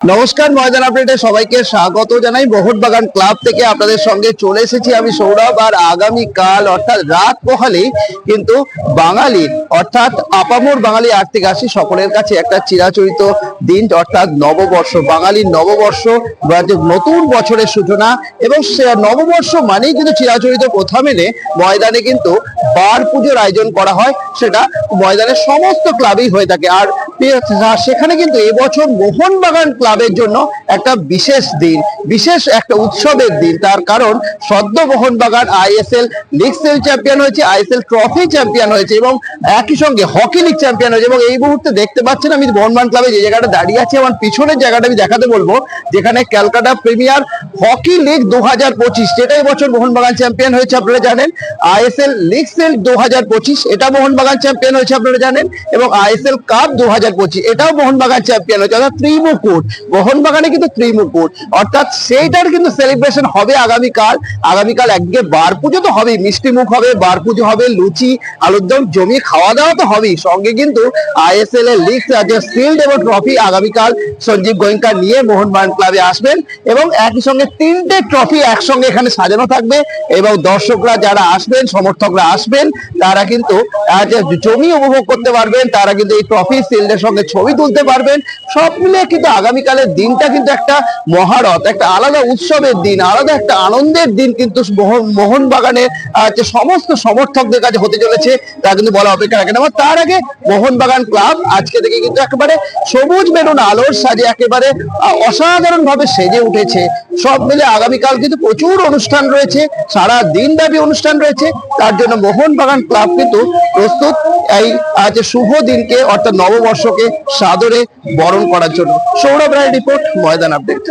নমস্কার, ময়দান আপডেটে সবাইকে স্বাগত জানাই। মোহনবাগান ক্লাব থেকে আপনাদের সঙ্গে চলে এসেছি আমি সৌরভ। আর আগামীকাল অর্থাৎ রাত পোহালেই কিন্তু বাঙালি অর্থাৎ আপামর বাঙালি আর্থিক আসি সকলের কাছে একটা চিরাচরিত দিন অর্থাৎ নববর্ষ, বাঙালির নববর্ষ, নতুন বছরের সূচনা। এবং নববর্ষ মানেই কিন্তু চিরাচরিত প্রথা মেনে ময়দানে কিন্তু বার পুজোর আয়োজন করা হয়, সেটা ময়দানের সমস্ত ক্লাবেই হয়ে থাকে। আর সেখানে কিন্তু এবছর মোহনবাগান ক্লাবের জন্য একটা বিশেষ দিন, বিশেষ একটা উৎসবের দিন। তার কারণ সদ্য Mohun Bagan ISL league shield champion হয়েছে, আইএসএল ট্রফি চ্যাম্পিয়ন হয়েছে এবং একই সঙ্গে হকি লিগ চ্যাম্পিয়ন হয়েছে। এবং এই মুহূর্তে দেখতে পাচ্ছেন আমি মোহনবাগান ক্লাবে যে জায়গাটা দাঁড়িয়ে আছি, আমার পিছনের জায়গাটা আমি দেখাতে বলবো, যেখানে ক্যালকাটা প্রিমিয়ার হকি লিগ 2025, যেটা এবছর মোহনবাগান চ্যাম্পিয়ন হয়েছে আপনারা জানেন। আইএসএল লিগ সেল 2025, এটা মোহনবাগান চ্যাম্পিয়ন হয়েছে আপনারা জানেন। এবং আইএসএল কাপ 2025, এটাও মোহনবাগান চ্যাম্পিয়ন হয়েছে। অর্থাৎ ত্রিমুকুট, মোহনবাগানে কিন্তু ত্রিমুকুট, অর্থাৎ সেইটার কিন্তু সেলিব্রেশন হবে আগামীকাল। আগামীকাল একদিকে বার পুজো তো হবেই, মিষ্টি মুখ হবে, বার পুজো হবে, লুচি আলুর দম জমিয়ে খাওয়া দাওয়া তো হবেই, সঙ্গে কিন্তু আইএসএল এর লিগ শিল্ড এবং ট্রফি আগামীকাল সঞ্জীব গোয়েঙ্কা নিয়ে মোহনবাগান ক্লাবে আসবেন। এবং একই সঙ্গে তিনটে ট্রফি একসঙ্গে এখানে সাজানো থাকবে এবং দর্শকরা যারা আসবেন, সমর্থকরা আসবেন, তারা কিন্তু জমি উপভোগ করতে পারবেন, তারা কিন্তু এই ট্রফি শিল্ডের সঙ্গে ছবি তুলতে পারবেন। সব মিলে কিন্তু আগামীকালের দিনটা কিন্তু একটা মহারথ, একটা আলাদা উৎসবের দিন, আলাদা একটা আনন্দের দিন কিন্তু মোহনবাগানের সমস্ত সমর্থকদের কাছে হতে চলেছে, তা কিন্তু বলা অপেক্ষা রাখে না। তার আগে মোহনবাগান ক্লাব আজকে থেকে কিন্তু একেবারে সবুজ মেরুন আলোর সাজে একেবারে অসাধারণ ভাবে সেজে উঠেছে। সব মিলে আগামীকাল কিন্তু প্রচুর অনুষ্ঠান রয়েছে, সারা দিন ব্যাপী অনুষ্ঠান রয়েছে। তার জন্য মোহনবাগান ক্লাব কিন্তু প্রস্তুত এই শুভ দিনকে অর্থাৎ নববর্ষকে সাদরে বরণ করার জন্য। সৌরভ রায় রিপোর্ট, ময়দান আপডেট।